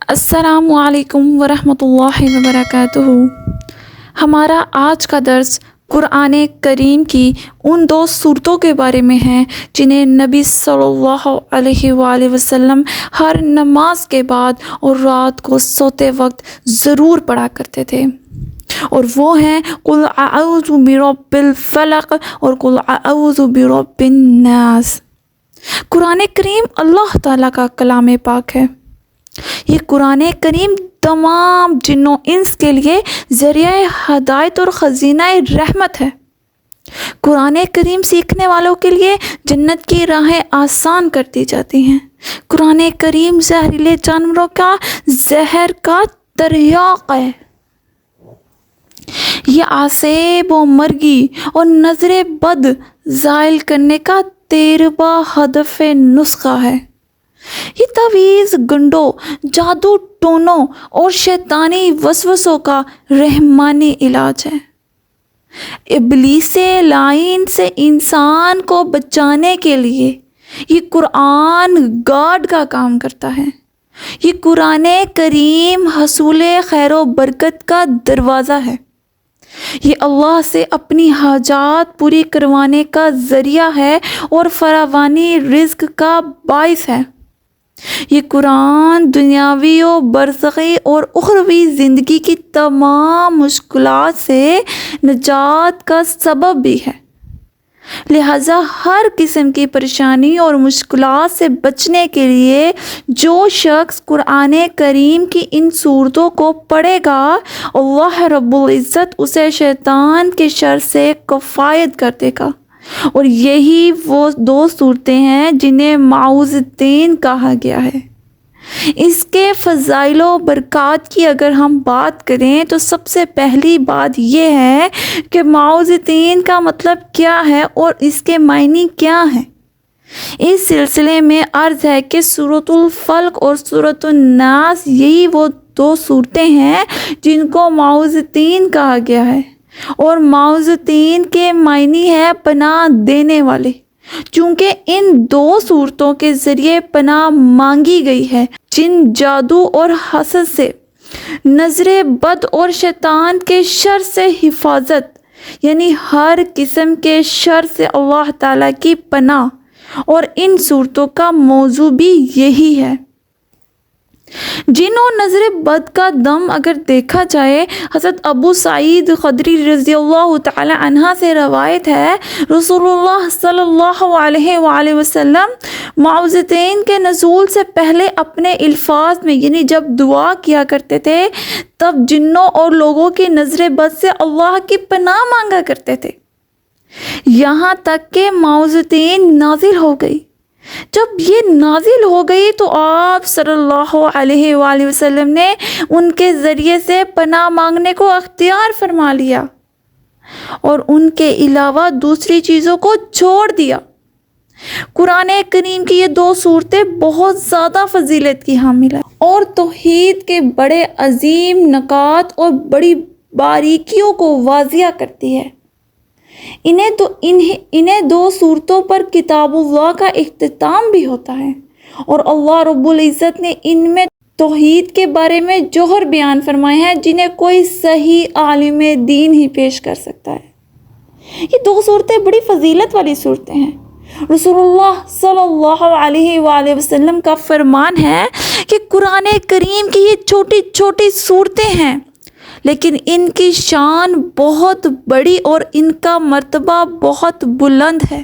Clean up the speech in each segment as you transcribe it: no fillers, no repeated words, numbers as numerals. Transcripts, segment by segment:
السلام علیکم ورحمۃ اللہ وبرکاتہ۔ ہمارا آج کا درس قرآن کریم کی ان دو صورتوں کے بارے میں ہے جنہیں نبی صلی اللہ علیہ وآلہ وسلم ہر نماز کے بعد اور رات کو سوتے وقت ضرور پڑھا کرتے تھے، اور وہ ہیں قل اعوذ برب الفلق اور قل اعوذ برب الناس۔ قرآن کریم اللہ تعالیٰ کا کلام پاک ہے۔ یہ قرآن کریم تمام جن و انس کے لیے ذریعہ ہدایت اور خزینہ رحمت ہے۔ قرآن کریم سیکھنے والوں کے لیے جنت کی راہیں آسان کر دی جاتی ہیں۔ قرآن کریم زہریلے جانوروں کا زہر کا تریاق ہے۔ یہ آسیب و مرگی اور نظر بد زائل کرنے کا 13واں ہدف نسخہ ہے۔ یہ تعویذ گنڈوں، جادو ٹونوں اور شیطانی وسوسوں کا رحمانی علاج ہے۔ ابلیس لعین سے انسان کو بچانے کے لیے یہ قرآن گارڈ کا کام کرتا ہے۔ یہ قرآن کریم حصول خیر و برکت کا دروازہ ہے۔ یہ اللہ سے اپنی حاجات پوری کروانے کا ذریعہ ہے اور فراوانی رزق کا باعث ہے۔ یہ قرآن دنیاوی و برزخی اور اخروی زندگی کی تمام مشکلات سے نجات کا سبب بھی ہے۔ لہٰذا ہر قسم کی پریشانی اور مشکلات سے بچنے کے لیے جو شخص قرآن کریم کی ان صورتوں کو پڑھے گا، اللہ رب العزت اسے شیطان کے شر سے کفایت کر دے گا۔ اور یہی وہ دو صورتیں ہیں جنہیں معوذتین کہا گیا ہے۔ اس کے فضائل و برکات کی اگر ہم بات کریں تو سب سے پہلی بات یہ ہے کہ معوذتین کا مطلب کیا ہے اور اس کے معنی کیا ہیں۔ اس سلسلے میں عرض ہے کہ سورۃ الفلق اور سورۃ الناس یہی وہ دو صورتیں ہیں جن کو معوذتین کہا گیا ہے، اور معوذتین کے معنی ہے پناہ دینے والے، چونکہ ان دو صورتوں کے ذریعے پناہ مانگی گئی ہے جن جادو اور حسد سے، نظر بد اور شیطان کے شر سے حفاظت، یعنی ہر قسم کے شر سے اللہ تعالیٰ کی پناہ، اور ان صورتوں کا موضوع بھی یہی ہے۔ جن و نظر بد کا دم اگر دیکھا جائے، حضرت ابو سعید خدری رضی اللہ تعالی عنہ سے روایت ہے، رسول اللہ صلی اللہ علیہ وآلہ وسلم معوذتین کے نزول سے پہلے اپنے الفاظ میں، یعنی جب دعا کیا کرتے تھے تب جنوں اور لوگوں کی نظر بد سے اللہ کی پناہ مانگا کرتے تھے، یہاں تک کہ معوذتین نازل ہو گئی۔ جب یہ نازل ہو گئی تو آپ صلی اللہ علیہ وآلہ وسلم نے ان کے ذریعے سے پناہ مانگنے کو اختیار فرما لیا اور ان کے علاوہ دوسری چیزوں کو چھوڑ دیا۔ قرآن کریم کی یہ دو صورتیں بہت زیادہ فضیلت کی حامل ہیں اور توحید کے بڑے عظیم نکات اور بڑی باریکیوں کو واضح کرتی ہے۔ انہیں دو صورتوں پر کتاب اللہ کا اختتام بھی ہوتا ہے، اور اللہ رب العزت نے ان میں توحید کے بارے میں جوہر بیان فرمائے ہیں جنہیں کوئی صحیح عالم دین ہی پیش کر سکتا ہے۔ یہ دو صورتیں بڑی فضیلت والی صورتیں ہیں۔ رسول اللہ صلی اللہ علیہ وآلہ وسلم کا فرمان ہے کہ قرآن کریم کی یہ چھوٹی چھوٹی صورتیں ہیں لیکن ان کی شان بہت بڑی اور ان کا مرتبہ بہت بلند ہے۔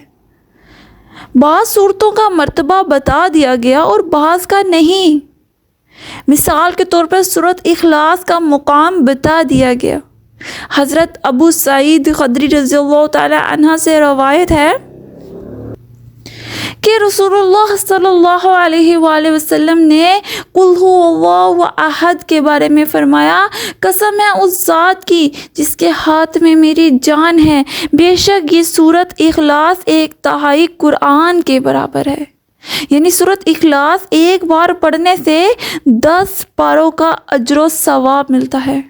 بعض صورتوں کا مرتبہ بتا دیا گیا اور بعض کا نہیں۔ مثال کے طور پر سورۃ اخلاص کا مقام بتا دیا گیا۔ حضرت ابو سعید خدری رضی اللہ تعالی عنہ سے روایت ہے کہ رسول اللہ صلی اللہ علیہ وآلہ وسلم نے قل هو اللہ احد کے بارے میں فرمایا، قسم ہے اس ذات کی جس کے ہاتھ میں میری جان ہے، بے شک یہ سورۃ اخلاص 1/3 قرآن کے برابر ہے۔ یعنی سورۃ اخلاص ایک بار پڑھنے سے 10 پاروں کا اجر و ثواب ملتا ہے۔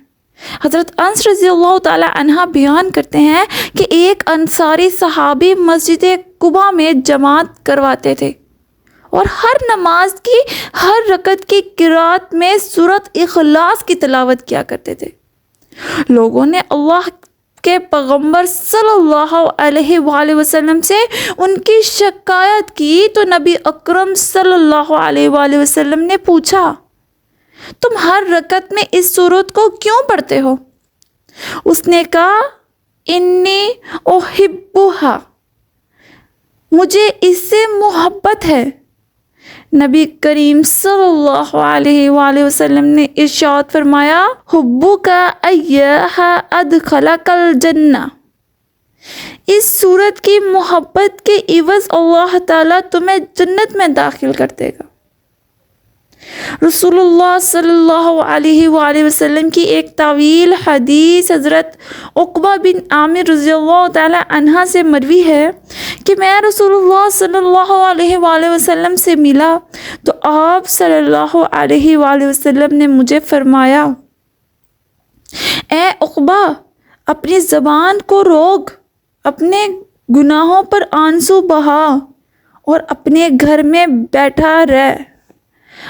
حضرت انس رضی اللہ تعالی عنہ بیان کرتے ہیں کہ ایک انصاری صحابی مسجد قباء میں جماعت کرواتے تھے اور ہر نماز کی ہر رکعت کی قرات میں سورۃ اخلاص کی تلاوت کیا کرتے تھے۔ لوگوں نے اللہ کے پیغمبر صلی اللہ علیہ وآلہ وسلم سے ان کی شکایت کی تو نبی اکرم صلی اللہ علیہ وآلہ وسلم نے پوچھا، تم ہر رکعت میں اس سورت کو کیوں پڑھتے ہو؟ اس نے کہا، انی احبھا، مجھے اس سے محبت ہے۔ نبی کریم صلی اللہ علیہ وآلہ وسلم نے ارشاد فرمایا، حبک ایھا ادخلک الجنہ، اس صورت کی محبت کے عوض اللہ تعالیٰ تمہیں جنت میں داخل کر دے گا۔ رسول اللہ صلی اللہ علیہ وآلہ وسلم کی ایک طویل حدیث حضرت عقبہ بن عامر رضی اللہ تعالی عنہ سے مروی ہے کہ میں رسول اللہ صلی اللہ علیہ وآلہ وسلم سے ملا تو آپ صلی اللہ علیہ وآلہ وسلم نے مجھے فرمایا، اے عقبہ، اپنی زبان کو روک، اپنے گناہوں پر آنسو بہا اور اپنے گھر میں بیٹھا رہ۔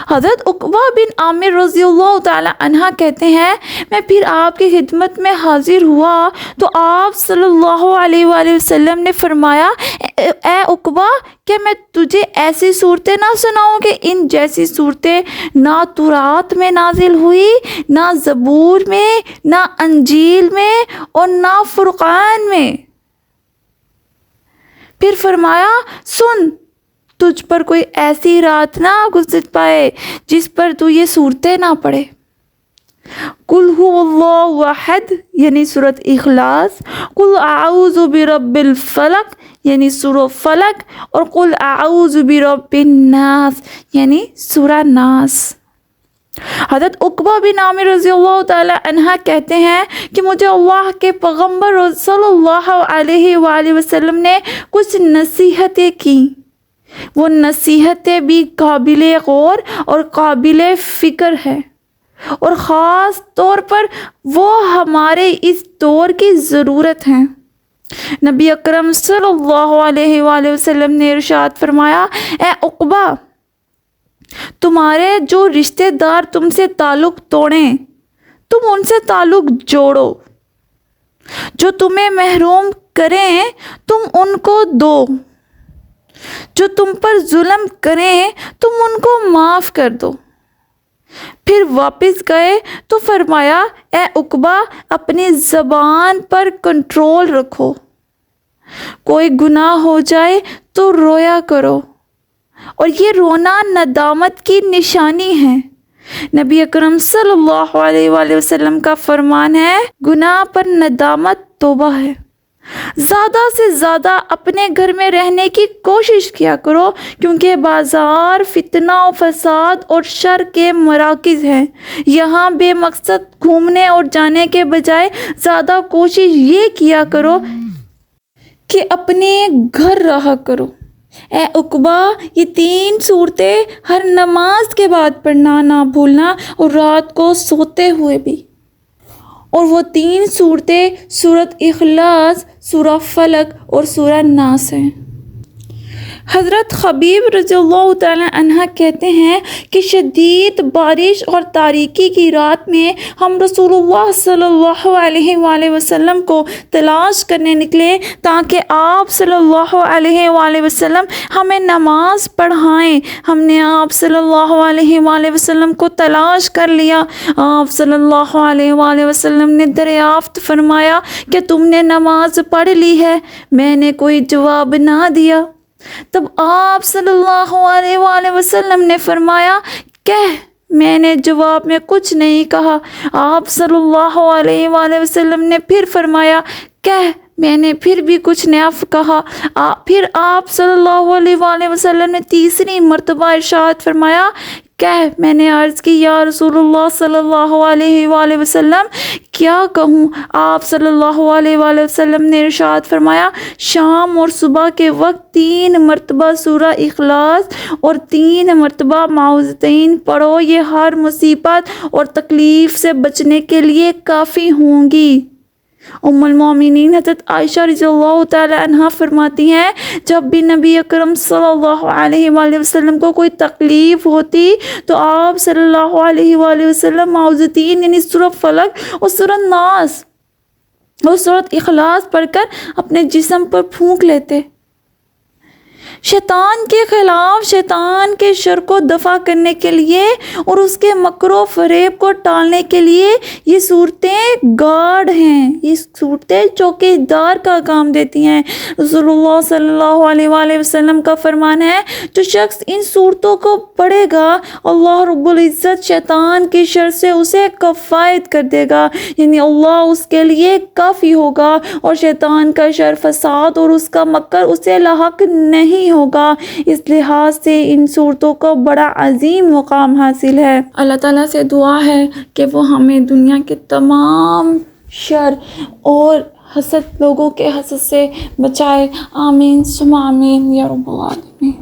حضرت عقبہ بن عامر رضی اللہ تعالی عنہ کہتے ہیں، میں پھر آپ کی خدمت میں حاضر ہوا تو آپ صلی اللہ علیہ وآلہ وسلم نے فرمایا، اے عقبہ، کہ میں تجھے ایسی صورتیں نہ سناؤں کہ ان جیسی صورتیں نہ تورات میں نازل ہوئی، نہ زبور میں، نہ انجیل میں اور نہ فرقان میں۔ پھر فرمایا، سن، تجھ پر کوئی ایسی رات نہ گزر پائے جس پر تو یہ صورتیں نہ پڑھے۔ قل هو اللہ احد یعنی سورۃ اخلاص، قل اعوذ برب الفلق یعنی سورہ فلق، اور قل اعوذ برب الناس یعنی سورہ ناس۔ حضرت عقبہ بن عامر رضی اللہ تعالی عنہ کہتے ہیں کہ مجھے اللہ کے پیغمبر صلی اللہ علیہ وآلہ وسلم نے کچھ نصیحتیں کی، وہ نصیحتیں بھی قابل غور اور قابل فکر ہے، اور خاص طور پر وہ ہمارے اس دور کی ضرورت ہیں۔ نبی اکرم صلی اللہ علیہ وآلہ وسلم نے ارشاد فرمایا، اے عقبہ، تمہارے جو رشتہ دار تم سے تعلق توڑیں تم ان سے تعلق جوڑو، جو تمہیں محروم کریں تم ان کو دو، جو تم پر ظلم کریں تم ان کو معاف کر دو۔ پھر واپس گئے تو فرمایا، اے عقبہ، اپنی زبان پر کنٹرول رکھو، کوئی گناہ ہو جائے تو رویا کرو، اور یہ رونا ندامت کی نشانی ہے۔ نبی اکرم صلی اللہ علیہ وآلہ وسلم کا فرمان ہے، گناہ پر ندامت توبہ ہے۔ زیادہ سے زیادہ اپنے گھر میں رہنے کی کوشش کیا کرو، کیونکہ بازار فتنہ و فساد اور شر کے مراکز ہیں۔ یہاں بے مقصد گھومنے اور جانے کے بجائے زیادہ کوشش یہ کیا کرو کہ اپنے گھر رہا کرو۔ اے عقبہ، یہ 3 صورتیں ہر نماز کے بعد پڑھنا نہ بھولنا، اور رات کو سوتے ہوئے بھی۔ اور وہ 3 صورتیں سورۃ اخلاص، سورہ فلق اور سورہ ناس ہیں۔ حضرت خبیب رضی اللہ تعالی عنہ کہتے ہیں کہ شدید بارش اور تاریکی کی رات میں ہم رسول اللہ صلی اللہ علیہ وآلہ وسلم کو تلاش کرنے نکلے تاکہ آپ صلی اللہ علیہ وآلہ وسلم ہمیں نماز پڑھائیں۔ ہم نے آپ صلی اللہ علیہ وآلہ وسلم کو تلاش کر لیا۔ آپ صلی اللہ علیہ وآلہ وسلم نے دریافت فرمایا کہ تم نے نماز پڑھ لی ہے؟ میں نے کوئی جواب نہ دیا۔ تب آپ صلی اللہ علیہ وآلہ وسلم نے فرمایا، کہہ، میں نے جواب میں کچھ نہیں کہا۔ آپ صلی اللہ علیہ وآلہ وسلم نے پھر فرمایا، کہہ، میں نے پھر بھی کچھ نیا کہا۔ پھر آپ صلی اللہ علیہ وآلہ وسلم نے تیسری مرتبہ ارشاد فرمایا، کہہ، میں نے عرض کی، یا رسول اللہ صلی اللہ علیہ وآلہ وسلم، کیا کہوں؟ آپ صلی اللہ علیہ وآلہ وسلم نے ارشاد فرمایا، شام اور صبح کے وقت 3 مرتبہ سورہ اخلاص اور 3 مرتبہ معوذتین پڑھو، یہ ہر مصیبت اور تکلیف سے بچنے کے لیے کافی ہوں گی۔ ام المومنین حضرت عائشہ رضی اللہ تعالی عنہا فرماتی ہیں جب بھی نبی اکرم صلی اللہ علیہ وآلہ وسلم کو کوئی تکلیف ہوتی تو آپ صلی اللہ علیہ وآلہ وسلم معوذتین یعنی سورۃ فلق اور سورۃ ناس اور سورۃ اخلاص پڑھ کر اپنے جسم پر پھونک لیتے۔ شیطان کے خلاف شیطان کے شر کو دفع کرنے کے لیے اور اس کے مکر و فریب کو ٹالنے کے لیے یہ صورتیں گارڈ ہیں، یہ صورتیں چوکی دار کا کام دیتی ہیں۔ رسول اللہ صلی اللہ علیہ وآلہ وسلم کا فرمان ہے جو شخص ان صورتوں کو پڑھے گا اللہ رب العزت شیطان کے شر سے اسے کفایت کر دے گا، یعنی اللہ اس کے لیے کافی ہوگا اور شیطان کا شر فساد اور اس کا مکر اسے لاحق نہیں ہوگا۔ اس لحاظ سے ان صورتوں کو بڑا عظیم مقام حاصل ہے۔ اللہ تعالیٰ سے دعا ہے کہ وہ ہمیں دنیا کے تمام شر اور حسد لوگوں کے حسد سے بچائے، آمین ثم آمین یا رب العالمین۔